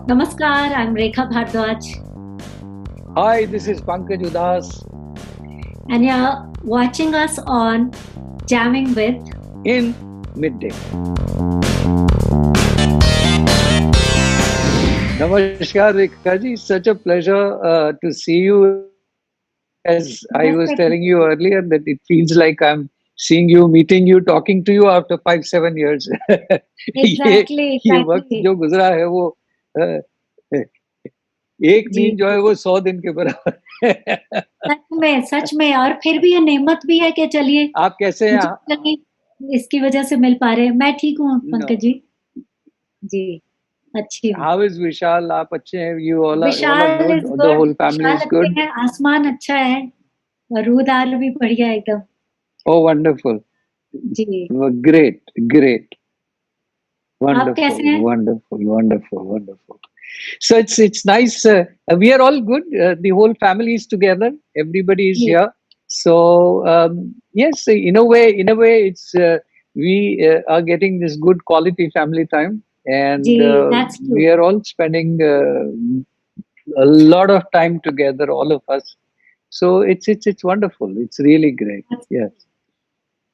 Namaskar, I'm Rekha Bhardwaj, Hi, this is Pankaj Udas and you're watching us on Jamming with. in Midday. Namaskar, Rekha ji. Such a pleasure to see you. As I was telling you earlier, that it feels like I'm seeing you, meeting you, talking to you after 5-7 years. ये Exactly, ये वक्त exactly. जो गुजरा है वो अ, एक जी नींद जो है वो 100 दिन के बराबर है। सच में और फिर भी ये नेमत भी है कि चलिए आप कैसे हैं? मुझे कहीं इसकी वजह से मिल पा रहे हैं। मैं ठीक हूँ पंकज जी। जी, अच्छी हूँ। How is Vishal? आप अच्छे हैं? You all are Vishal good? Is The good, whole family Vishal is अच्छे good? हैं, आसमान अच्छा है और रूदार भी बढ़िया एकदम। Oh, wonderful. जी, Great, great. आप Wonderful, कैसे हैं? wonderful, wonderful, wonderful. So it's nice. We are all good. The whole family is together. Everybody is जी, here. So yes, in a way, it's we are getting this good quality family time, जी, and that's true. we are all spending a lot of time together, all of us. So it's wonderful. It's really great. Yes. Nice.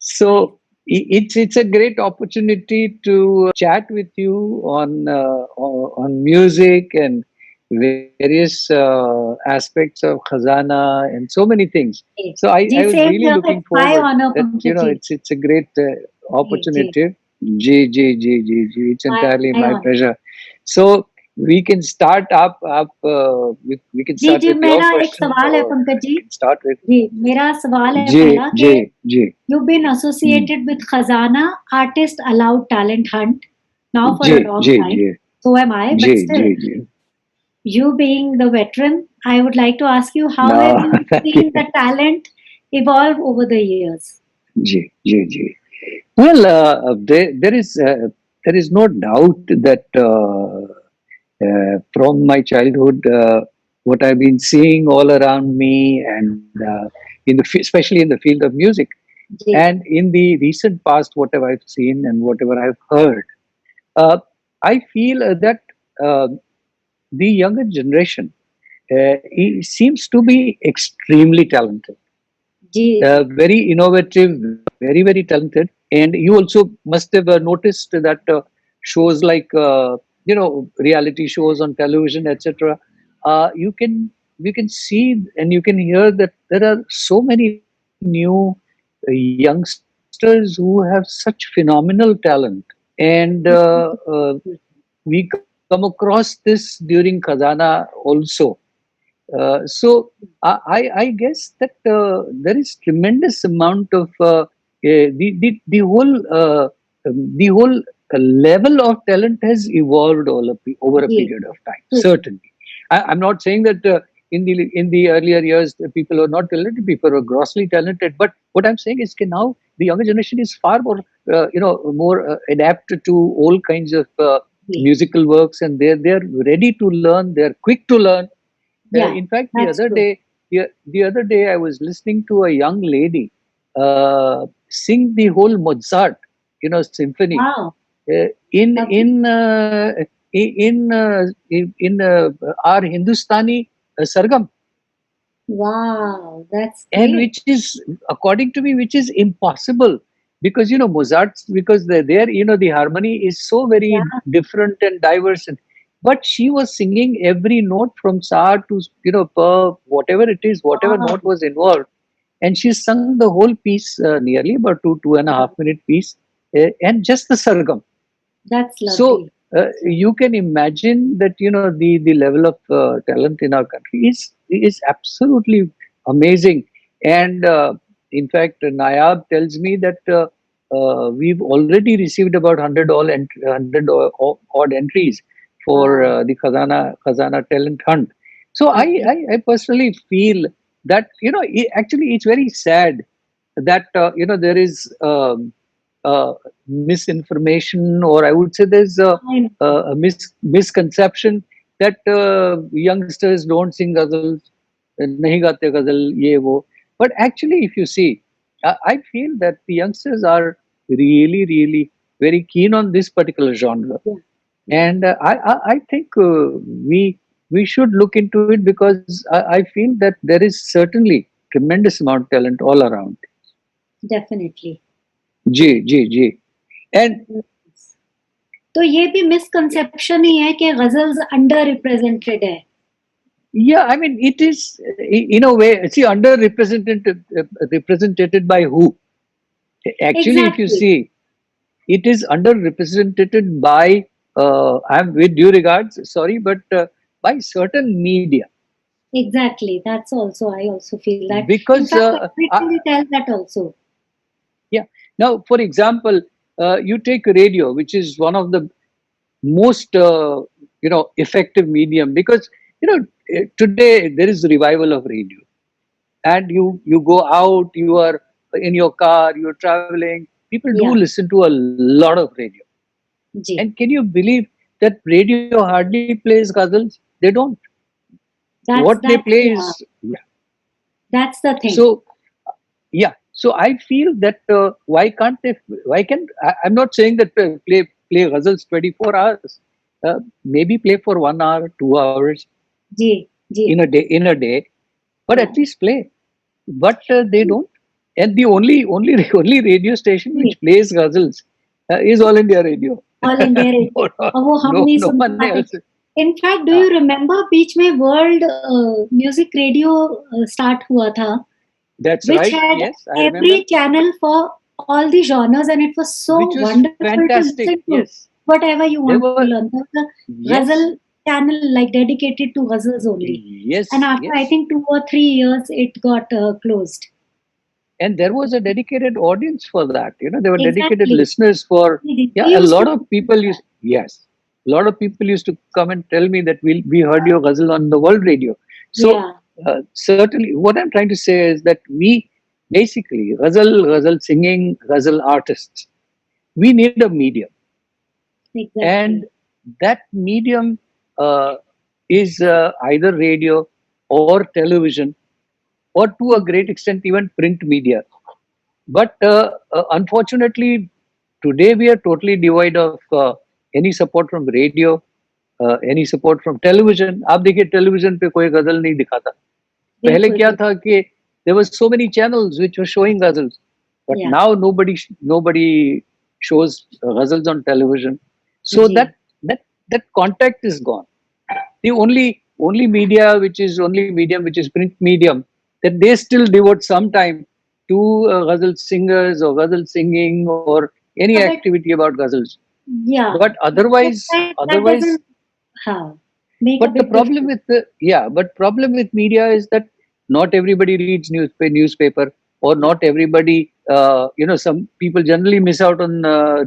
So it's a great opportunity to chat with you on music and various aspects of Khazana and so many things. So I जी, was same really here, looking it's my forward honour that Pankaj ji. it's a great जी, जी, opportunity. G. It's my entirely my my honour. pleasure. So we can start up we can जी, start जी, with your मेरा एक question, सवाल है or Pankaj we ji. can start with जी, मेरा सवाल है J पहला कि J J. you've been Hmm. associated with Khazana Artist Allowed Talent Hunt now for a J long J time. J So am I, but J still, J J. you being the veteran, I would like to ask you, how have No, you thank you. seen the talent evolve over the years? G. Well, there is no doubt that from my childhood, what I've been seeing all around me, and especially in the field of music, ji, and in the recent past, whatever I've seen and whatever I've heard, uh, I feel that uh, the younger generation he seems to be extremely talented, ji, very innovative, very talented. And you also must have noticed that shows like reality shows on television, etc. You can see and you can hear that there are so many new youngsters who have such phenomenal talent, and we come across this during Khazana also. So I guess that there is tremendous amount of the whole level of talent has evolved over a ji, period of time. Certainly, I'm not saying that in the earlier years the people were not talented. People were grossly talented. But what I'm saying is, now the younger generation is far more more adapted to all kinds of ji, musical works, and they're ready to learn. They're quick to learn. yeah, In fact, the that's other true. day, the other day, I was listening to a young lady sing the whole Mozart, symphony Wow, uh, in lovely. in uh, in our Hindustani sargam, Wow, that's and great. which is, according to me, which is impossible, because Mozart's, because there the harmony is so very Yeah, different and diverse, but she was singing every note from sa to per, whatever it is, whatever wow, note was involved, and she sung the whole piece, nearly about 2.5 minute piece, and just the sargam. that's So lovely. you can imagine that the level of talent in our country is absolutely amazing. And in fact, Nayab tells me that we've already received about 100 odd entries for Wow, the Khazana talent hunt. So lovely. I personally feel that actually it's very sad that there is misinformation, or I would say there's I know. a misconception that youngsters don't sing ghazals, nahi gaate ghazal, ye wo. But actually, if you see, I feel that the youngsters are really very keen on this particular genre. Yeah, And I think we should look into it, because I feel that there is certainly tremendous amount of talent all around. Definitely. G. And तो ये भी misconception ही है कि ghazals under represented है. yeah, I mean, it is in a way, see, represented by who? Actually, if you Exactly. see, it is underrepresented by, I'm with due regards, sorry, but by certain media. Exactly. That's also, I also feel that. In Because, fact, everybody tells that also. yeah. Now, for example, you take radio, which is one of the most, effective medium, because, today there is a revival of radio. And you go out, you are in your car, you're traveling, people do Yeah. listen to a lot of radio. Ji. And can you believe that radio hardly plays ghazals? They don't. What they That's, play yeah, is, yeah. that's the thing. So yeah, so I feel that why can't they, why can I'm not saying that play ghazals 24 hours. Maybe play for 1 hour, 2 hours Ji. Ji. in a day, but Yeah. at least play. But they don't. And the only radio station which plays ghazals is All India Radio. All India Radio. No, no, और वो हम no, नहीं no सुन one पाते. else. In fact, do हाँ. you remember बीच में world music radio start हुआ था, That's which right. had Yes, I remember. every channel for all the genres, and it was so Which was wonderful to fantastic. listen to. Yes. Whatever you There want to were, learn. There was a yes, ghazal channel like dedicated to ghazals only. yes, And after I yes. think 2 or 3 years, it got closed. And there was a dedicated audience for that. There were dedicated Exactly. listeners for, We yeah, a used lot to- of people used, yes, a lot of people used to come and tell me that we heard your ghazal on the world radio. So Yeah. certainly, what I'm trying to say is that we basically, ghazal singing, ghazal artists, we need a medium. Exactly. And that medium is either radio or television, or to a great extent even print media. But unfortunately, today we are totally devoid of any support from radio, any support from television. आप देखिए television पे कोई गजल नहीं दिखाता. पहले बिल्कुल, क्या था कि there were so many channels which were showing ghazals, but Yeah. now nobody shows ghazals on television. So Ji. that contact is gone. The only media which is only medium which is print medium, that they still devote some time to ghazal singers or ghazal singing or any But that- activity about ghazals. Yeah. But otherwise, that doesn't make a but the big problem difference. with problem with media is that not everybody reads newspaper, or not everybody, some people generally miss out on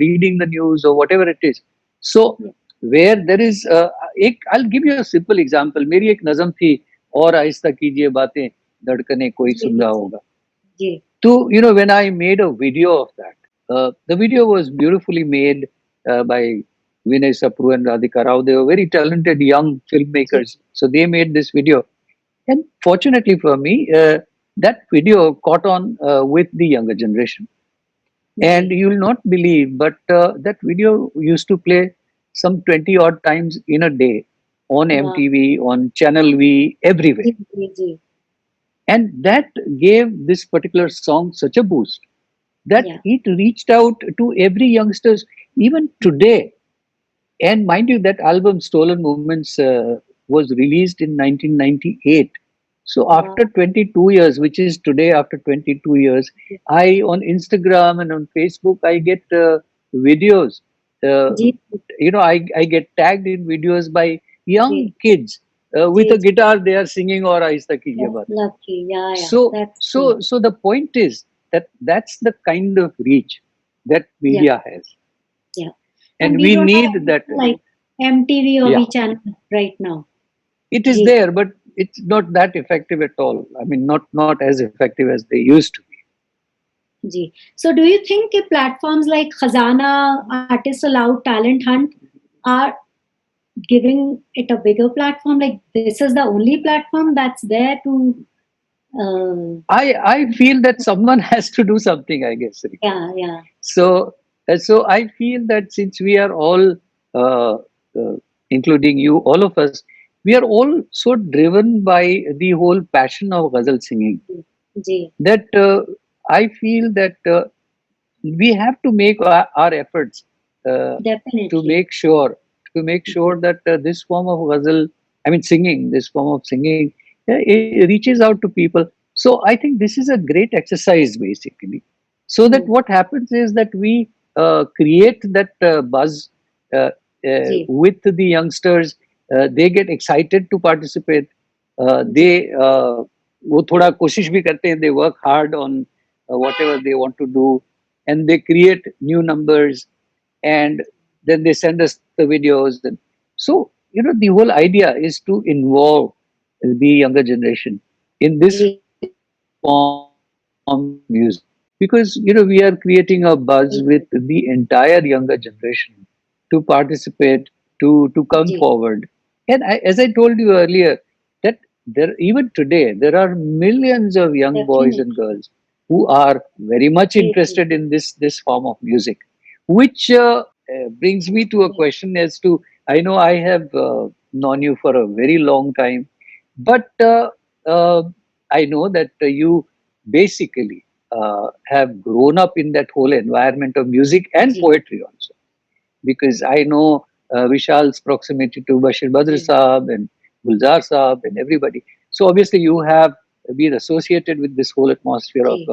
reading the news or whatever it is. So Yeah. where there is I'll give you a simple example. मेरी एक नज़म थी, और आहिस्ता कीजिए बातें, धड़कने कोई जी, सुन रहा होगा. जी. So, when I made a video of that, the video was beautifully made by Vinay Sapru and Radhika Rao. They were very talented young filmmakers. So they made this video. And fortunately for me, that video caught on with the younger generation. And you will not believe, but that video used to play some 20 odd times in a day on Wow. MTV, on Channel V, everywhere. Ji, ji, ji. And that gave this particular song such a boost that Yeah. it reached out to every youngsters even today. And mind you, that album Stolen Moments was released in 1998. So Wow. after 22 years, which is today, after 22 years, I on Instagram and on Facebook I get videos. Ji. I get tagged in videos by young Ji. kids with Ji, a guitar. They are singing or Aista Kijiye That's Baat. lucky. Yeah. So, That's so, true. so the point is that that's the kind of reach that media has, Yeah. and we we don't need have that. like MTV or Yeah. V channel right now. It is Ji. there, but it's not that effective at all. I mean, not as effective as they used to be. Ji. So do you think कि platforms like Khazana, Artist Allowed, Talent Hunt are giving it a bigger platform? Like this is the only platform that's there to I feel that someone has to do something, I guess. yeah. So I feel that since we are all including you, all of us, we are all so driven by the whole passion of ghazal singing Ji, that I feel that we have to make our efforts uh, to definitely. make sure that this form of ghazal, I mean singing, this form of singing, it reaches out to people. So I think this is a great exercise basically. So that Hmm. what happens is that we create that buzz Ji, with the youngsters. They get excited to participate. ji, They वो थोड़ा कोशिश भी करते हैं. They work hard on whatever they want to do, and they create new numbers, and then they send us the videos. And so, the whole idea is to involve the younger generation in this ji, form of music, because we are creating a buzz with the entire younger generation to participate, to come ji, forward. And as I told you earlier, that there, even today, there are millions of young boys definitely. and girls who are very much Ji, ji, interested in this form of music, which brings me to a ji, question as to, I know I have known you for a very long time, but uh, I know that you basically have grown up in that whole environment of music and ji, poetry also, because I know Vishal's proximity to Bashir Badr ji, Saab and Gulzar Saab and everybody. So obviously you have been associated with this whole atmosphere of ji.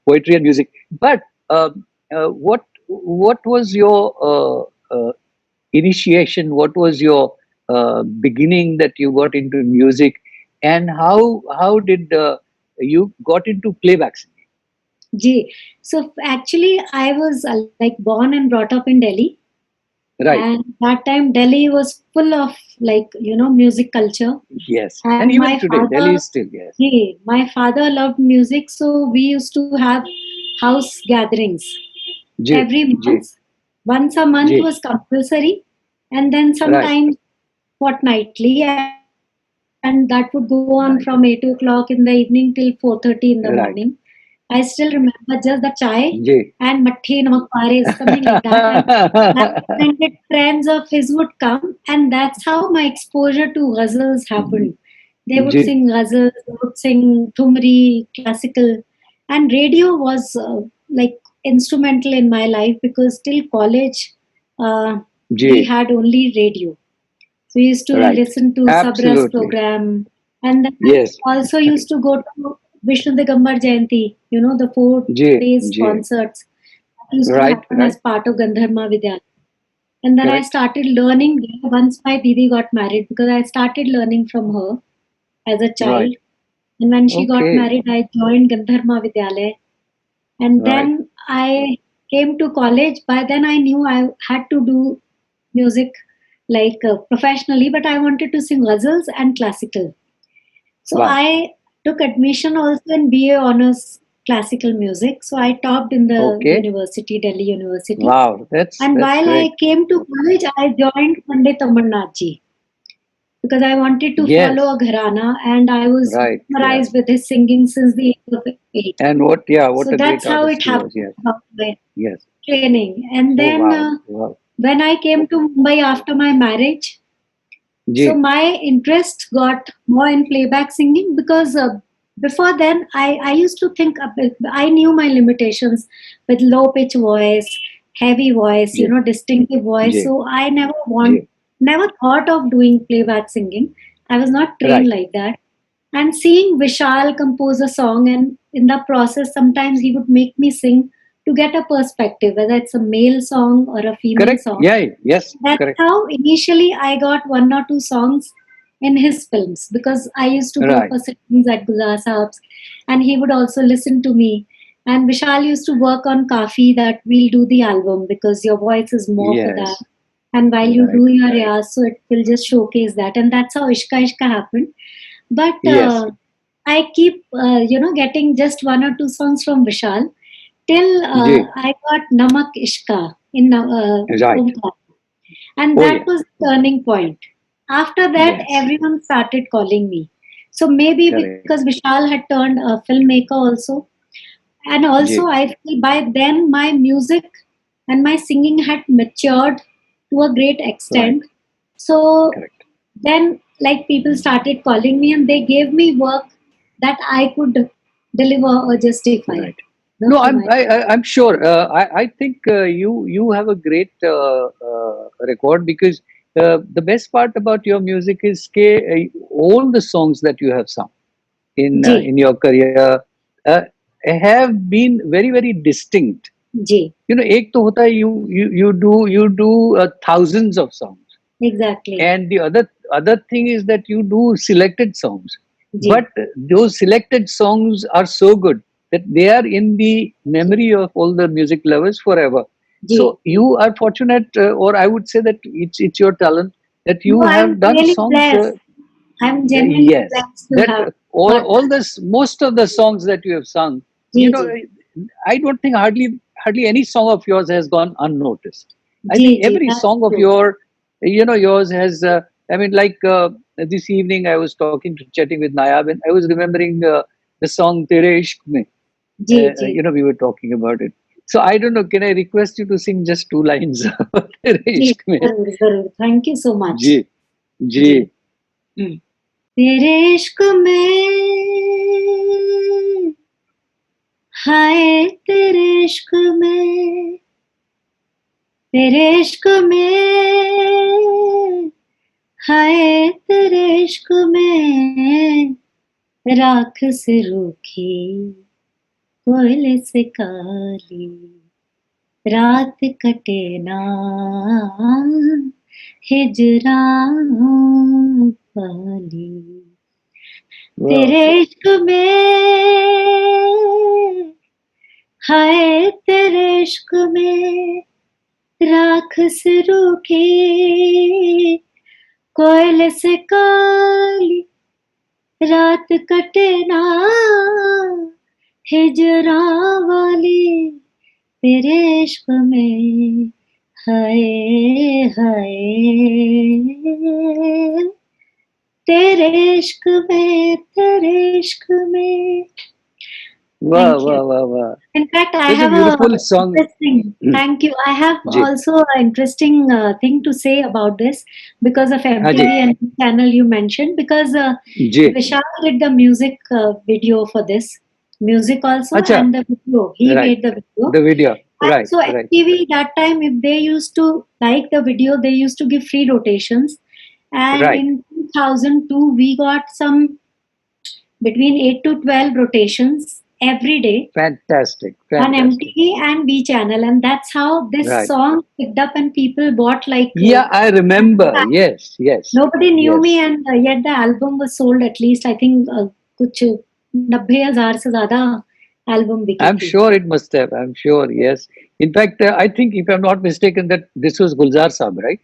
poetry and music. But what was your initiation? What was your beginning that you got into music, and how did you got into playback singing? Ji. So actually, I was like born and brought up in Delhi, Right. and that time Delhi was full of like music culture. Yes. And And even my today, Delhi father, is still, yes. my father loved music, so we used to have house gatherings J. every J. month. Once a month J. was compulsory, and then Right. sometimes fortnightly, and that would go on from 8 o'clock in the Right. evening till 4:30 in the morning. I Right. still remember just the chai and J. matti namak pare, something like that, and like-minded friends of his would come, and that's how my exposure to ghazals happened. They would J. sing ghazals, they would sing thumri, classical, and radio was like instrumental in my life because till college we J. had only radio. So we used to Right. listen to Sabras Absolutely. program, and then Yes. also used to go to Vishnu Digambar Jayanti, the 4 J. days J. concerts that used to Right. happen as Right. part of Gandharma Vidyalaya. And then I Correct. started learning there once my Didi got married because I started learning from her as a Right. child. And when she got Okay. married, I joined Gandharma Vidyalaya. And Right. then I came to college. By then, I knew I had to do music like professionally, but I wanted to sing ghazals and classical. So Wow. I took admission also in BA honors classical music. So I topped in the Okay. university, Delhi University. Wow. And That's while I great. came to college, I joined Pandit Amarnath ji because I wanted to follow Yes. a gharana and I was Right. Yeah. mesmerized with his singing since the age of 8. And what? Yeah. What So a great that's how artist it he was. happened Yes. about my Yes. training. And Oh then wow. Wow. when I came to Mumbai after my marriage, so J. my interest got more in playback singing because before then I used to think I knew my limitations with low pitch voice, heavy voice, J. distinctive voice. J. So I J. never thought of doing playback singing. I was not trained Right. like that. And seeing Vishal compose a song, and in the process, sometimes he would make me sing to get a perspective, whether it's a male song or a female Correct. song. Yeah. Yes. That's Correct. how initially I got 1 or 2 songs in his films because I used to go Right. for sittings at Gulzar Saab's and he would also listen to me. And Vishal used to work on Kafi that we'll do the album because your voice is more for that. Yes. And while you Right. do your riyaz, so it will just showcase that. And that's how Ishka Ishka happened. But Yes. I keep, getting just 1 or 2 songs from Vishal till J. I got Namak Ishka in Right. Omkar. And Oh that yes. was the turning point. After that, Yes. everyone started calling me. So maybe Correct. because Vishal had turned a filmmaker also. And also, J. I feel by then my music and my singing had matured to a great Right. extent So Correct. then, like, people started calling me and they gave me work that I could deliver or justify. Right. No, To my I'm sure. I think you have a great record, because the best part about your music is all the songs that you have sung Ji, in your career uh, have been very very distinct. ji, You know, एक तो होता है you do thousands of songs, exactly. and the other thing is that you do selected songs, Ji, but those selected songs are so good that they are in the memory of all the music lovers forever. ji. So you are fortunate, or I would say that it's your talent that you No, I'm have done really songs. blessed. I'm genuinely Yes, blessed to that have got all this, most of the songs that you have sung, you ji, know, ji, I don't think hardly any song of yours has gone unnoticed. I ji, think ji. every That's song of true. yours has. I mean, like this evening, I was chatting with Nayab, and I was remembering the song "Tere Ishq Mein." Ji, ji. We were talking about it. So I don't know. Can I request you to sing just two lines of "Tere ji, Ishq Mein"? जरूर जरूर thank you so much जी, जी. जी तेरे इश्क में हाय तेरे इश्क में तेरे इश्क में हाय तेरे इश्क में राख से रूखी कोयले से काली रात कटे ना हिजरां वाली Wow. तेरे इश्क में हाय तेरे इश्क में राख से रूखी कोयले से काली रात कटे ना हिजरा वाली तेरे इश्क में हाय हाय तेरे इश्क में Wow, thank you. wow, wow, wow. In fact, I Such a have a beautiful song. interesting. Thank you. I have ji, also an interesting thing to say about this because of हाँ MTV ji, and channel you mentioned. Because ji. Vishal did the music video for this, music also, अच्छा, and the video. He right. made the video. The video, And right, so right. MTV that time, if they used to like the video, they used to give free rotations. And Right. in 2002, we got some between 8 to 12 rotations every day Fantastic, on fantastic. MTV and V channel, and that's how this Right. song picked up, and people bought like Yeah, I remember. Yes, yes, nobody knew me, yes. and yet the album was sold at least I think कुछ 90,000 से ज़्यादा album बिकी I'm थी. sure it must have. I'm sure, yes. In fact, I think, if I'm not mistaken, that this was Gulzar Saab, right?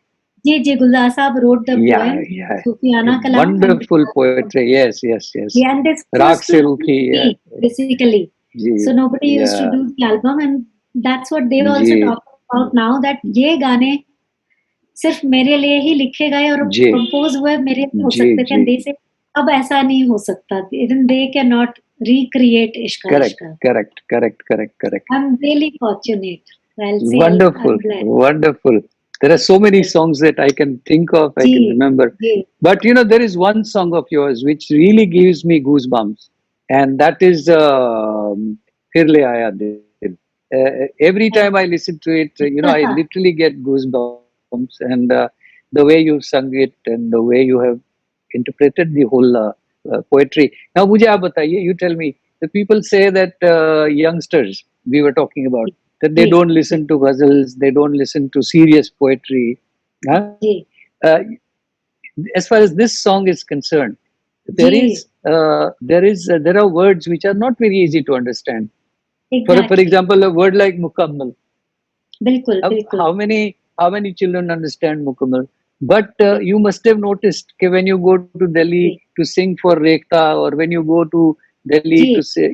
जी जी गुलजार साहब wrote the Yeah, poem yeah. Sufiana Kalam and Wonderful poetry. Yes, yes, yes. yeah, and this Raag was se to rukhi. me basically. Ji, So nobody used to yeah, do the album, and that's what they also ji, talk about now, that ये गाने सिर्फ मेरे लिए ही लिखे गए और जी, compose हुए मेरे लिए हो जी, सकते थे, जी. दे से अब ऐसा नहीं हो सकता, even they can not recreate इश्का Correct, इश्का. correct, correct, correct, correct. I am really fortunate. I'll say I'm Wonderful, blessed. wonderful. There are so many songs that I can think of, I can जी remember. जी But there is one song of yours which really gives me goosebumps, and that is Phir Le Aaya Dil. Every time I listen to it, I literally get goosebumps, and the way you sung it and the way you have interpreted the whole poetry. Now, मुझे आप बताइए, you tell me, the people say that youngsters, we were talking about, that they जी don't listen to ghazals, they don't listen to serious poetry. Huh? जी Uh, as far as this song is concerned, there जी is there are words which are not very easy to understand. For exactly example, a word like mukammal. बिल्कुल बिल्कुल How many children understand mukammal? But you must have noticed that when you go to ji Delhi to sing for Rekha, or when you go to Delhi ji to say,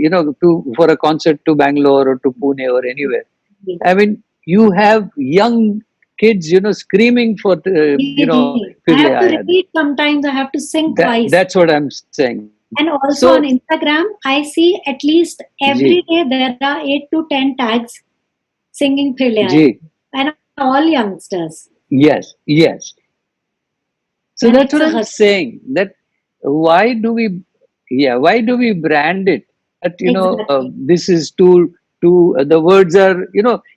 for a concert to Bangalore or to Pune or anywhere, ji I mean, you have young kids, screaming for, ji. Phir I Le have to Aaya Dil. repeat sometimes, I have to sing twice. That's what I'm saying. And also on So, Instagram, I see at least every ji, day there are 8 to 10 tags singing Phir Le Aaya, ji, and all youngsters. yes, yes. So And that's it's what a I'm saying. That why do we, yeah, why do we brand it? That exactly. this is to the words are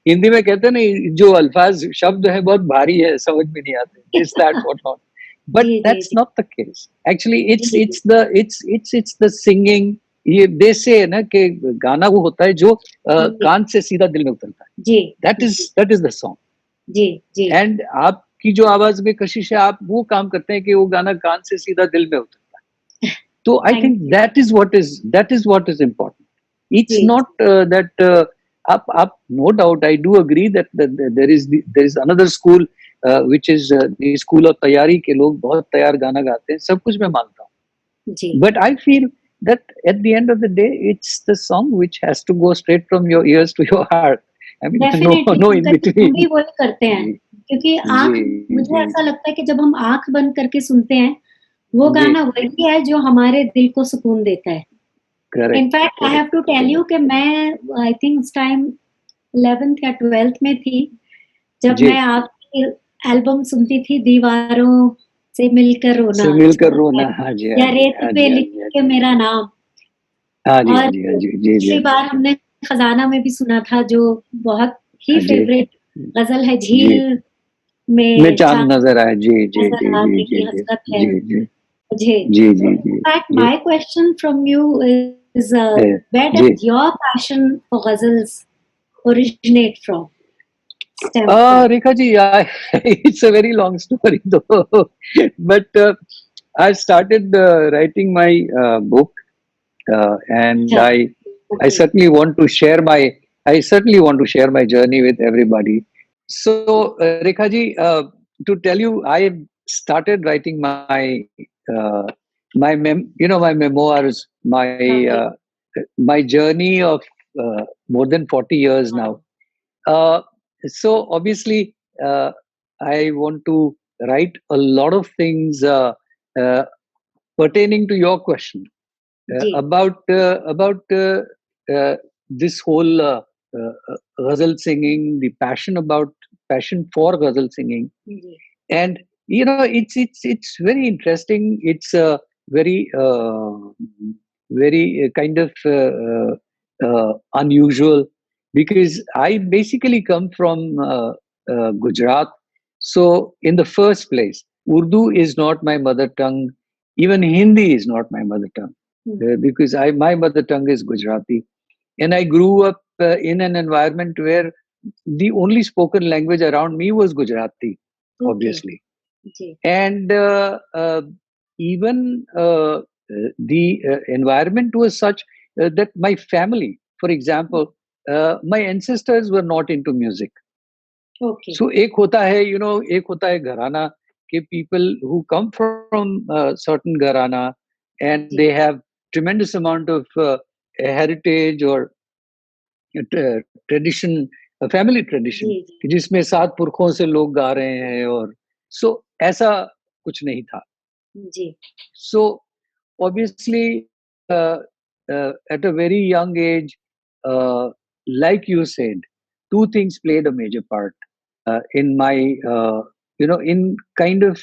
Hindi में कहते हैं ना जो अल्फाज शब्द है बहुत भारी है समझ में नहीं आते. This that what not. But ji, ji, that's ji, not the case. Actually, ji, ji, it's the singing. ये दे से है ना कि गाना वो होता है जो जी, कान से सीधा दिल में उतरता है. जी, जी, That is the song. जी, जी, एंड आपकी जो आवाज में कशिश है आप वो काम करते हैं कि वो गाना कान से सीधा दिल में उतरता है. तो I thank think you. that is what is important. It's जी, not that up no doubt I do agree that, there is another school which is the school of तैयारी के लोग बहुत तैयार गाना गाते हैं सब कुछ मैं मानता हूँ. जी, But I feel that at the end of the day it's the song which has to go straight from your ears to your heart. I mean definitely no in कहीं-कहीं हम भी between. वही करते हैं, जी क्योंकि जी आँख मुझे जी ऐसा लगता है कि जब हम आँख बंद करके सुनते हैं, वो जी गाना वही है जो हमारे दिल को सुकून देता है। Correct in fact I have correct to tell you कि मैं आई थिंक उस टाइम 11th या 12th में थी, जब जी मैं आपकी एल्बम सुनती थी दीवारों से मिलकर रोना से अच्छा मिलकर लगता रोना. है, हाँ जी हाँ या जी रेत हाँ पे जी हाँ लिख जी हाँ के जी मेरा नाम। हाँ जी हाँ और जी हाँ जी जी जी पिछली बार हमने खजाना में भी सुना था जो बहुत ही हाँ जी फेवरेट गज़ल है जी झील में में चांद चाँद नजर आए. जी जी जी नज़र जी आने जी की जी हसरत है जी जी मुझे। जी तो जी in जी fact जी my question from you is where जी. does your passion for ghazals originate from, stem from? Rekha ji, it's a very long story though. But I started writing my book, and अच्छा, I okay, certainly want to share my journey with everybody. So, Rekha ji, to tell you, I started writing uh, my memoirs, right, my journey of more than 40 years wow, now. Uh, so obviously, I want to write a lot of things uh, pertaining to your question जी, about this whole ghazal singing, the passion for ghazal singing, जी, and it's very interesting. It's very very kind of unusual because I basically come from Gujarat. So in the first place, Urdu is not my mother tongue. Even Hindi is not my mother tongue hmm, because I my mother tongue is Gujarati, and I grew up in an environment where the only spoken language around me was Gujarati, okay, obviously. जी, And even the environment was such that my family, for example, my ancestors were not into music. Okay, So एक होता है एक होता है घराना के people who come from certain gharana and जी, they have tremendous amount of heritage or tradition, family tradition, जी, जी, कि जिसमें 7 पुरखों से लोग गा रहे हैं और सो ऐसा कुछ नहीं था. जी, So obviously, at a very young age, like you said, two things played a major part in my, in kind of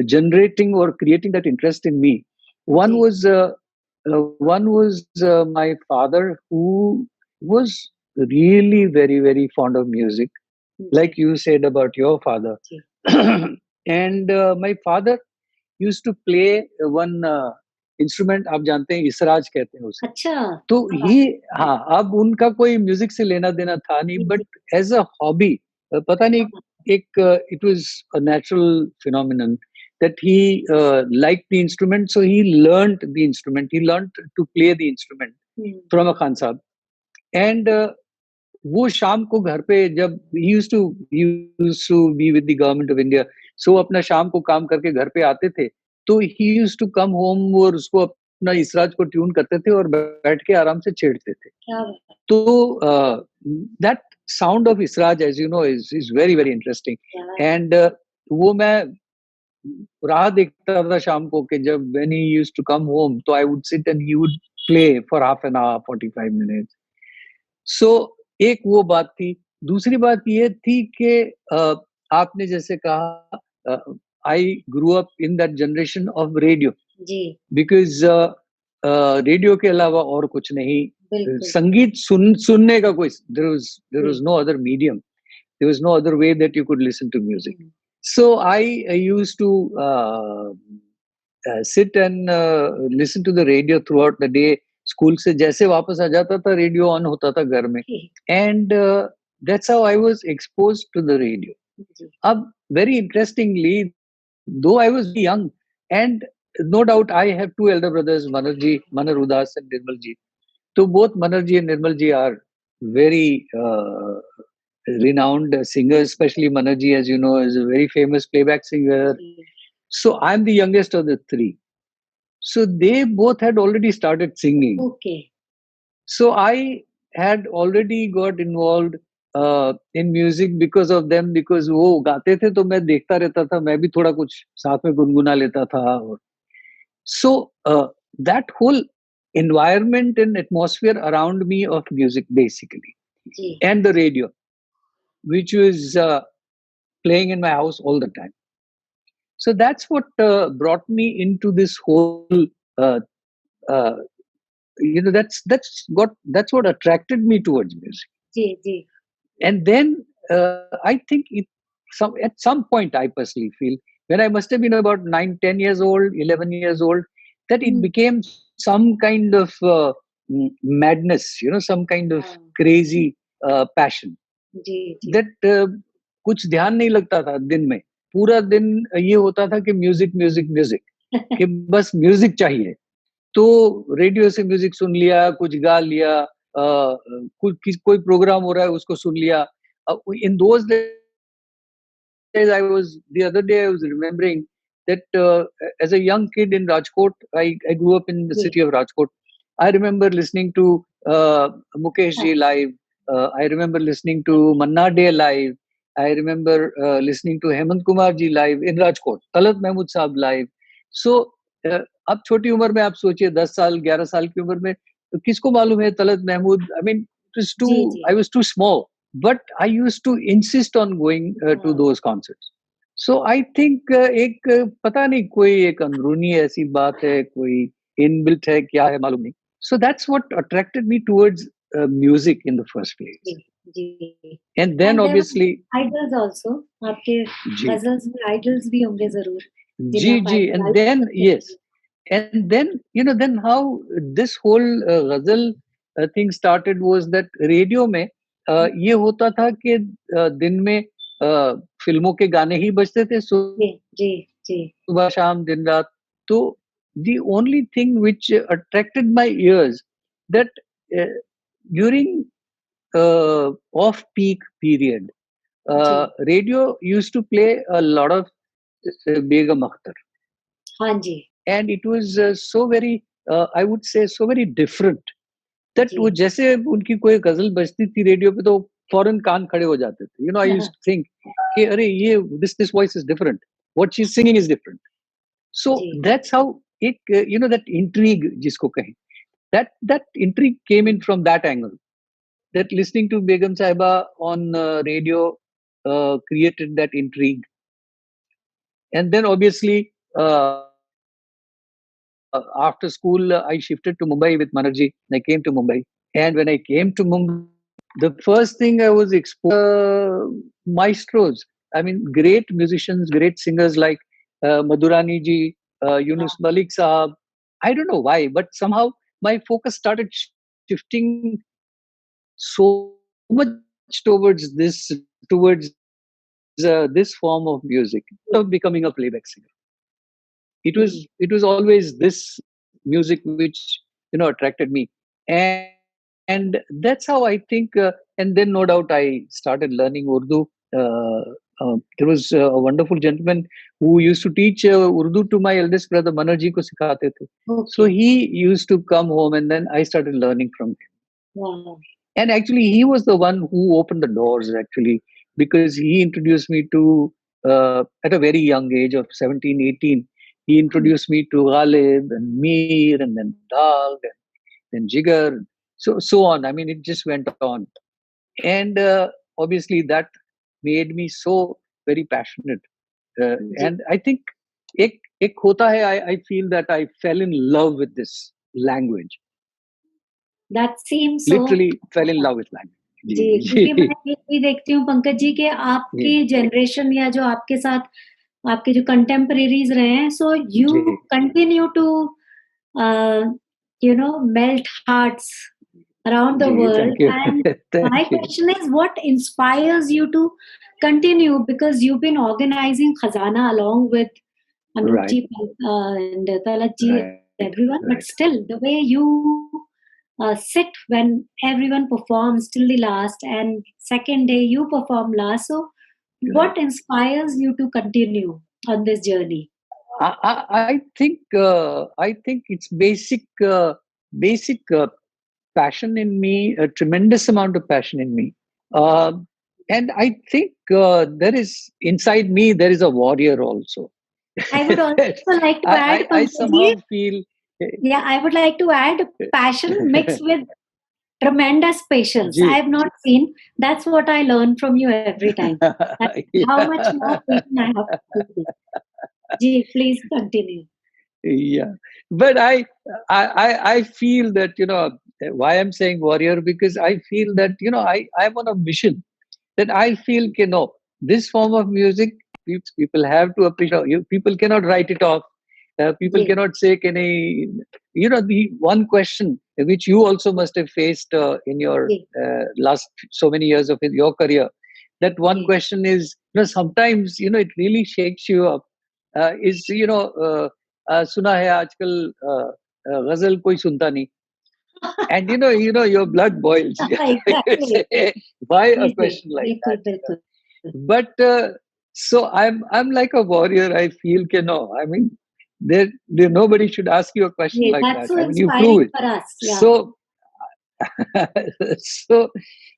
generating or creating that interest in me. One जी, was my father, who was really very very fond of music, जी, like you said about your father. जी, And my father used to play one instrument, आप जानते हैं इसराज कहते हैं उसे. अच्छा, तो क्या ही, बात है! हाँ, अब उनका कोई म्यूजिक से लेना देना था नहीं, जी, बट जी, एज अ हॉबी पता नहीं, हाँ, हाँ, एक it was a natural phenomenon that he liked the instrument, so he learned the instrument, he learned to play the instrument hmm, from a khan sahab. And वो शाम को घर पे जब he used to be with the government of India, so अपना शाम को काम करके घर पे आते थे, तो he used to come home और उसको अपना इसराज को ट्यून करते थे और बैठ के आराम से छेड़ते थे. क्या बात तो that sound of esraj, as you know, is very very interesting. है! And वो मैं राह देखता था शाम को कि जब when he used to come home, तो I would sit and he would play for half an hour, 45 minutes. सो एक वो बात थी. दूसरी बात ये थी कि आपने जैसे कहा, I grew up in that generation of radio जी because रेडियो के अलावा और कुछ नहीं, बिल्कुल संगीत सुनने का कोई, there was जी no other medium, there was no other way that you could listen to music. Hmm, So I used to sit and listen to the radio throughout the day. School से जैसे वापस आ जाता था radio on होता था घर में, जी and that's how I was exposed to the radio. जी अब very interestingly, though I was young, and no doubt I have two elder brothers, Manarji, Manar Udas and Nirmalji. So both Manarji and Nirmalji are very renowned singers, especially Manarji, as you know, is a very famous playback singer. जी So I'm the youngest of the three. So they both had already started singing. Okay So I had already got involved in music because of them, because वो गाते थे तो मैं देखता रहता था, मैं भी थोड़ा कुछ साथ में गुनगुना लेता था. और so that whole environment and atmosphere around me of music basically, ji and the radio, which was playing in my house all the time. So that's what brought me into this whole uh, uh, that's what attracted me towards music. Ji ji And then I think at some point I personally feel, when I must have been about 9, 10 years old, 11 years old, that it hmm, became some kind of madness, some kind of हाँ, crazy passion जी जी that कुछ ध्यान नहीं लगता था दिन में. पूरा दिन ये होता था कि म्यूजिक म्यूजिक म्यूजिक, कि बस म्यूजिक चाहिए. तो रेडियो से म्यूजिक सुन लिया, कुछ गा लिया, कोई प्रोग्राम हो रहा है उसको सुन लिया. In those days, the other day I was remembering that as a young kid in Rajkot, I grew up in the जी city of Rajkot. I remember listening to Mukesh हाँ ji live. I remember listening to Manna Day live. I remember listening to Hemant Kumar ji live in Rajkot. Talat Mahmood Saab live. So अब छोटी उम्र में आप सोचिए, 10 साल 11 साल की उम्र में तो किसको मालूम है Talat Mahmood. I mean it was too, जी जी I was too small, but I used to insist on going to हाँ those concerts. So I think एक पता नहीं कोई एक अंदरूनी ऐसी बात है, कोई इनबिल्ट है, क्या है मालूम नहीं. So that's what attracted me towards music in the first जी place. जी And then and there obviously, were idols also आपके जी, गजल्स में आइडल्स भी होंगे जरूर जिन्हें जी, आप जी, and आइडलाइज then करते yes, होंगे and then then how this whole ghazal thing started was that radio में ये होता था कि दिन में फिल्मों के गाने ही बजते थे, जी जी जी सुबह शाम दिन रात. तो the only thing which attracted my ears, that uh, during off peak period, ji radio used to play a lot of Begum Akhtar, हाँ जी and it was so very I would say so very different, that जी वो जैसे उनकी कोई गजल बजती थी radio पे तो फौरन कान खड़े हो जाते थे. आई यूज्ड टू थिंक कि अरे ये this voice is different, what she is singing is different. So जी that's how it, that intrigue जिसको कहें, that intrigue came in from that angle. That listening to Begum Sahiba on radio created that intrigue. And then obviously after school I shifted to Mumbai with Manerji. I came to Mumbai, and when I came to Mumbai, the first thing I was exposed maestros. I mean, great musicians, great singers like Madhurani ji, Yunus हाँ Malik Saab. I don't know why, but somehow my focus started shifting so much towards this form of music, of becoming a playback singer. It was always this music which attracted me, and that's how I think. And then, no doubt, I started learning Urdu. There was a wonderful gentleman who used to teach Urdu to my eldest brother Manoj ko sikhate the. So okay he used to come home, and then I started learning from him. वाह And actually, he was the one who opened the doors, actually, because he introduced me to, at a very young age of 17, 18, he introduced me to Ghalib and Mir and then Dag and then Jigar, so on. I mean, it just went on. And obviously, that made me so very passionate जी, And I think ek hota hai, I feel that I fell in love with this language. that seems so. Literally fell in love with language. जी, क्योंकि मैं ये भी देखती हूँ पंकज जी कि आपकी generation या जो आपके साथ आपके जो कंटेम्परेरीज रहे हैं, so you continue to melt hearts around the world. Thank you. And Thank my you. question is, what inspires you to continue? Because you've been organizing Khazana along with Anup Right. ji and Talat ji, Right. everyone, but Right. still, the way you sit when everyone performs till the last, and second day you perform last. So, what inspires you to continue on this journey? I think it's basic passion in me, a tremendous amount of passion in me. And I think there is inside me there is a warrior also. I would also like to add, I Pankaj somehow ji, feel yeah, I would like to add passion mixed with tremendous patience. I Ji. have not seen. That's what I learn from you every time. That's how much more patient I have to be. Ji, please continue. Yeah, but I feel that why I'm saying warrior, because I feel that I'm on a mission that I feel this form of music people have to appreciate. People cannot write it off. People Ji, cannot say can I, the one question which you also must have faced in your ji, last so many years of your career. That one ji. question is, sometimes it really shakes you up. Is सुना है आजकल गजल कोई सुनता नहीं. And your blood boils. You Exactly. say, why जी, a जी, question like बिल्कुल, that? बिल्कुल. But so I'm like a warrior. I feel I mean there nobody should ask you a question Yeah, like that's that. so I mean you prove inspiring it. for us. Yeah. So so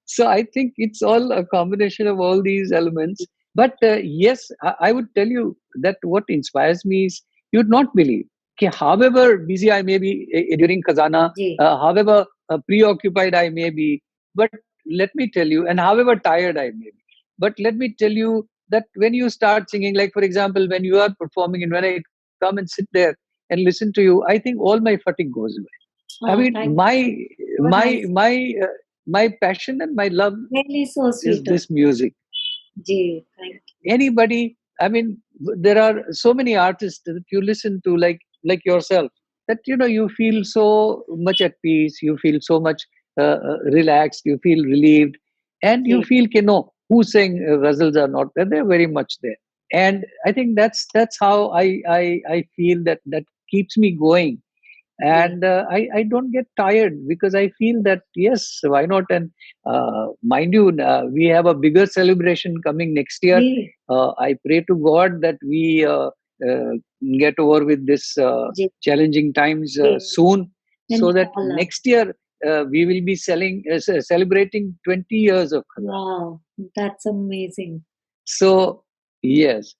so I think it's all a combination of all these elements. But yes, I would tell you that what inspires me is you'd not believe however busy I may be during Khazana, जी, however preoccupied I may be, but let me tell you, and however tired I may be, but let me tell you that when you start singing, like for example, when you are performing and when I come and sit there and listen to you, I think all my fatigue goes away. I oh, mean, thank my you. So my nice. my my passion and my love Really so is sweet. this music. Ji, thank Anybody, I mean, there are so many artists that you listen to, like yourself, that you feel so much at peace, you feel so much relaxed, you feel relieved, and you you. feel who's saying ghazals are not there, they're very much there. And I think that's how I feel that keeps me going. Ji, And I don't get tired because I feel that yes, why not. And mind you, we have a bigger celebration coming next year. ji, I pray to God that we uh, get over with this ji, challenging times ji. soon, so that Inshallah. next year we will be celebrating 20 years of Khazan. Wow, that's amazing. So yes,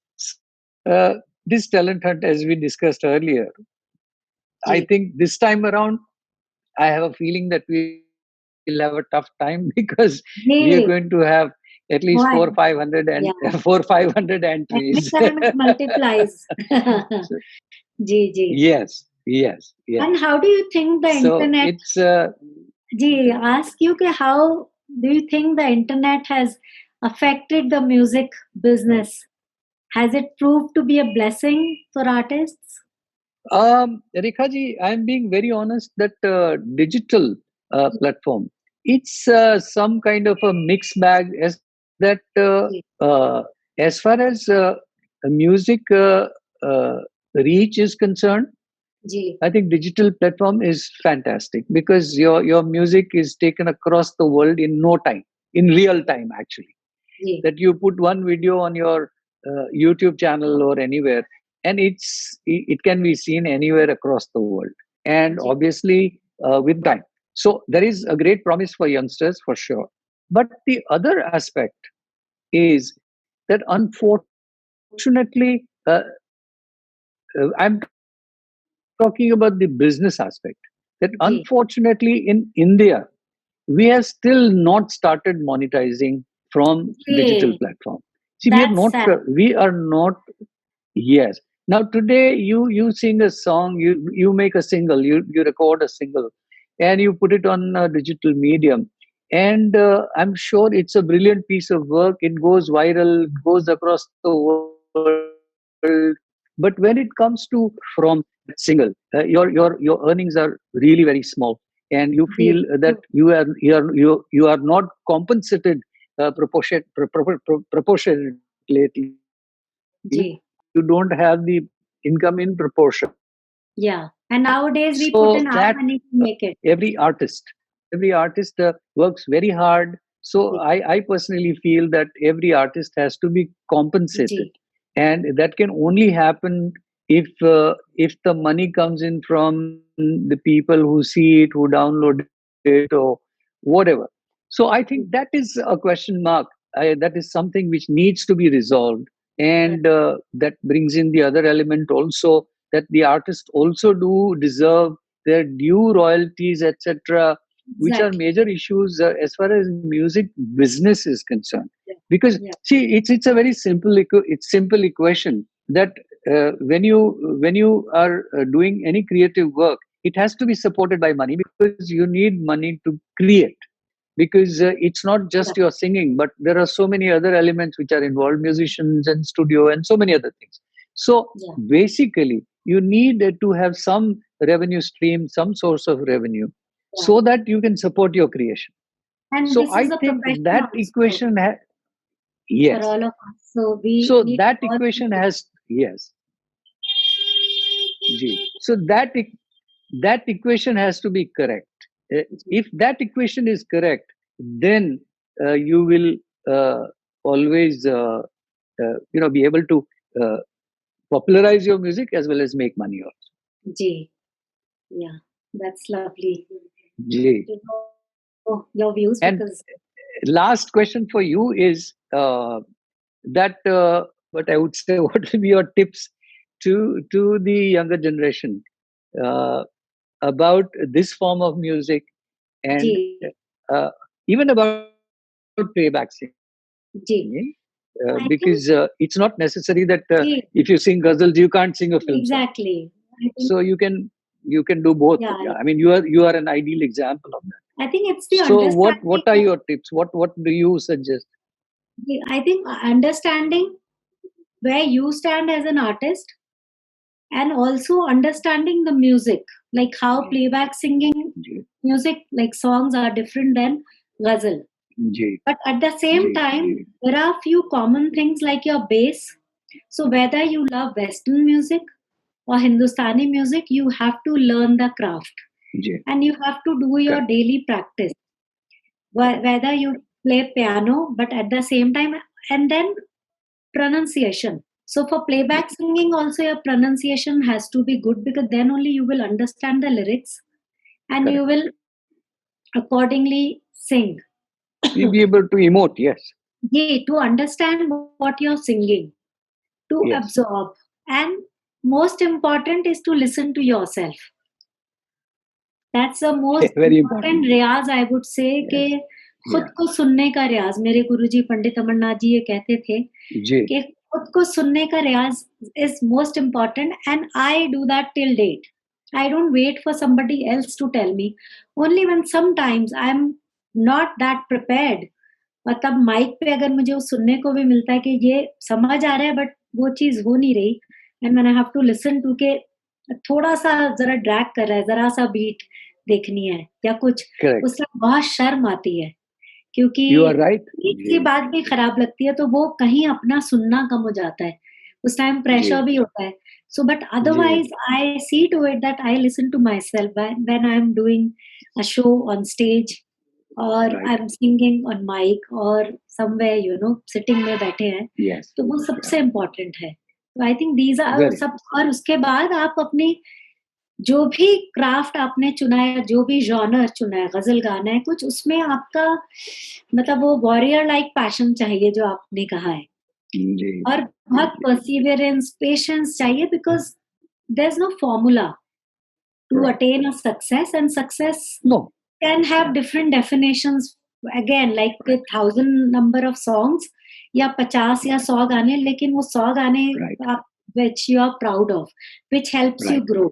uh, this talent hunt, as we discussed earlier, I Ji, think this time around I have a feeling that we'll have a tough time because we are ji, going to have at least why? 400-500 and Yeah, 400-500 every entries. time it multiplies. So, Ji, ji. yes, yes, And yes. how do you think the So internet, it's ji, ask you कि how do you think the internet has affected the music business? Has it proved to be a blessing for artists? Rekha ji, I'm being very honest that digital platform, it's some kind of a mixed bag as that Ji, as far as music uh, reach is concerned. ji, I think digital platform is fantastic because your music is taken across the world in no time, in real time actually. ji, That you put one video on your YouTube channel or anywhere, and it can be seen anywhere across the world, and ji, obviously with time. So there is a great promise for youngsters for sure. But the other aspect is that unfortunately, I'm talking about the business aspect. That ji. unfortunately in India, we have still not started monetizing from digital Ji, platform. See, That's sad. we are not. Yes. Now today, you sing a song, you make a single, you record a single, and you put it on a digital medium, and I'm sure it's a brilliant piece of work. It goes viral, goes across the world. But when it comes to from single, your earnings are really very small, and you feel Ji, that you are not compensated proportionately. ji. You don't have the income in proportion. Yeah. And nowadays we put So in our that money to make it. every artist, works very hard. So I personally feel that every artist has to be compensated, Ji. and that can only happen if the money comes in from the people who see it, who download it, or whatever. So I think that is a question mark. That is something which needs to be resolved, and that brings in the other element also, that the artists also do deserve their due royalties, etc., which are Exactly. major issues as far as music business is concerned. Yeah. Because Yeah. see, it's a very simple equation that when you are doing any creative work, it has to be supported by money, because you need money to create. Because it's not Yeah. just your singing, but there are so many other elements which are involved, musicians and studio and so many other things. So Yeah. basically you need to have some revenue stream, some source of revenue, Yeah. so that you can support your creation. And So this I is a think profession that also equation for yes. all of us. So we So need that all equation people. has yes. Ji. So that equation has to be correct. If that equation is correct, then you will uh, always be able to uh, popularize your music as well as make money also. Ji. Yeah. That's lovely Ji. to know your views And because last question for you is that what I would say, what will be your tips to the younger generation uh, about this form of music, and Ji. uh, even about playback singing, Ji. because I think it's not necessary that Ji. if you sing ghazals you can't sing a film song. Exactly. I think So you can do both. yeah. Yeah, I mean you are an ideal example of that. I think it's the So what understanding are of your tips? What do you suggest? I think understanding where you stand as an artist and also understanding the music, like how playback singing Ji, music, like songs are different than ghazal. ji, But at the same ji, time, there are few common things like your bass. So whether you love Western music or Hindustani music, you have to learn the craft ji. and you have to do your Correct, daily practice. Whether you play piano, but at the same time, and then pronunciation. So for playback singing, also your pronunciation has to be good because then only you will understand the lyrics and you correct. will accordingly sing. You'll be able to emote. Yes, Yeah, to understand what you're singing, to yes. absorb, and most important is to listen to yourself. That's the most Very important important. Riyaz I would say कि Yes. खुद Yeah. को सुनने का रियाज मेरे गुरुजी पंडित अमरनाथ जी ये कहते थे Ji. कि खुद को सुनने का रियाज is most important and I do that till date. I don't wait for somebody else to tell me. Only when sometimes I'm not that prepared और तब माइक पे अगर मुझे वो सुनने को भी मिलता है कि ये समझ आ रहा है बट वो चीज़ हो नहीं रही and when I have to listen to के थोड़ा-सा ज़रा ड्रैग कर रहा है, ज़रा-सा बीट देखनी है या कुछ, Correct. उससे बहुत शर्म आती है क्योंकि You are right. बीट की Ji. बात भी खराब लगती है तो वो कहीं अपना सुनना कम हो जाता है। उस टाइम प्रेशर Ji. भी होता है। So but Ji. Otherwise I see to it that I listen to myself when I am doing a show on stage और I Right. Am singing on mic और somewhere sitting में बैठे हैं, Yes. तो वो Yeah. सबसे important है। तो I think these are Very. सब और उसके बाद आप अपनी जो भी क्राफ्ट आपने चुना है, जो भी जॉनर चुना है, गज़ल गाना है, कुछ उसमें आपका मतलब वो वॉरियर लाइक पैशन चाहिए जो आपने कहा है Ji. और बहुत परसिवियरेंस, पेशेंस चाहिए because there is no formula to Right. attain a success and success No. can have different definitions again like a thousand number of songs या 50 या 100 गाने, लेकिन वो 100 गाने Right. आप which you are proud of, which helps you Right. grow.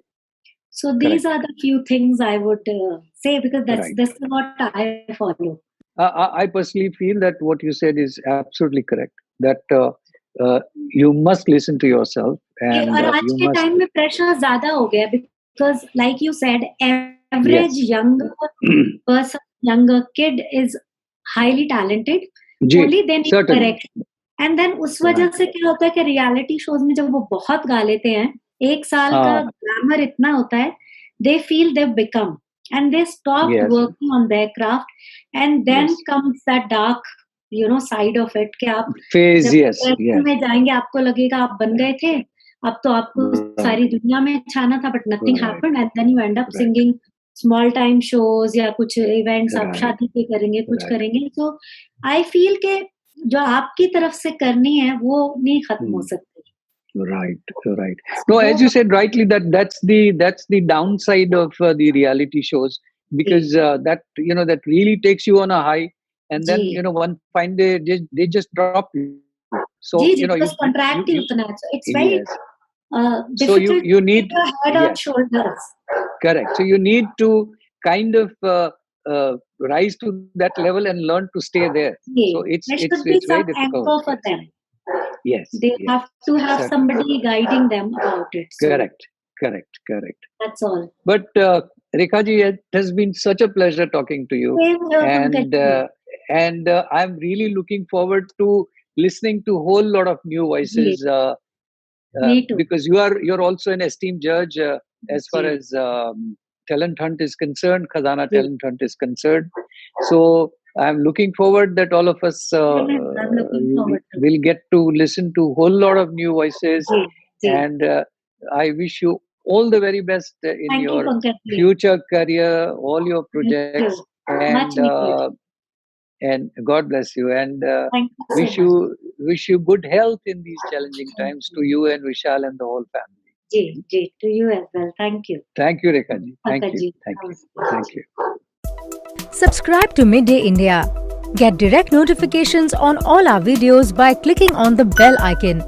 So these are the few things I would say, because Right. this is what I follow. I personally feel that what you said is absolutely correct. That you must listen to yourself, and और आज you के must. Time में pressure ज्यादा हो गया, because like you said, average Yes. young person, younger kid is highly talented. Ji, Only they need certainly. direction. And then उस वजह Right. से क्या होता है कि रियलिटी शोज में जब वो बहुत गा लेते हैं, 1 साल का हाँ. ग्लैमर इतना होता है, they feel they've become, and they stopped Yes. working on their craft, and then Yes. comes that dark, side of it, कि आप Phase. जब Yes. depression Yes. में जाएंगे आपको लगेगा आप बन गए थे, अब तो आपको सारी Right. दुनिया में छाना था, but nothing Right. happened, and then you end up Right. singing small time shows या कुछ इवेंट्स आप Right. शादी के करेंगे, कुछ Right. करेंगे. So I feel के जो आपकी तरफ से करनी है वो नहीं खत्म हो सकती. Right, right. No, as you said rightly, that's the downside of the reality shows, because that that really takes you on a high, and then ji one fine day they just drop you. So ji ji, you because contract he you उतना है. So it's very yes. So difficult you to need, keep your head on yes, shoulders. correct. So you need to kind of rise to that level and learn to stay there. Yeah. So There should be it's very some difficult. anchor for them. Yes. They Yes. have to have Certainly. somebody guiding them about it. So Correct. that's all. But Rekha ji, it has been such a pleasure talking to you, Same here, Pankaj ji. and I'm really looking forward to listening to a whole lot of new voices. Me too. Because you're also an esteemed judge as far Ji. as Talent Hunt is concerned, Khazana Ji. Talent Hunt is concerned. So I'm looking forward that all of us I'm looking forward to. will get to listen to a whole lot of new voices. Ji. Ji. And I wish you all the very best in Thank you, your Pankaj ji. future career, all your Thank projects, you. Much needed. and God bless you, and Thank you so much. wish you good health in these challenging times, to you and Vishal and the whole family. Ji, to you as well. Thank you. Thank you, Rekha ji. Thank Pankaj you. ji. Thank you. Namaste. Thank you. Subscribe to Midday India. Get direct notifications on all our videos by clicking on the bell icon.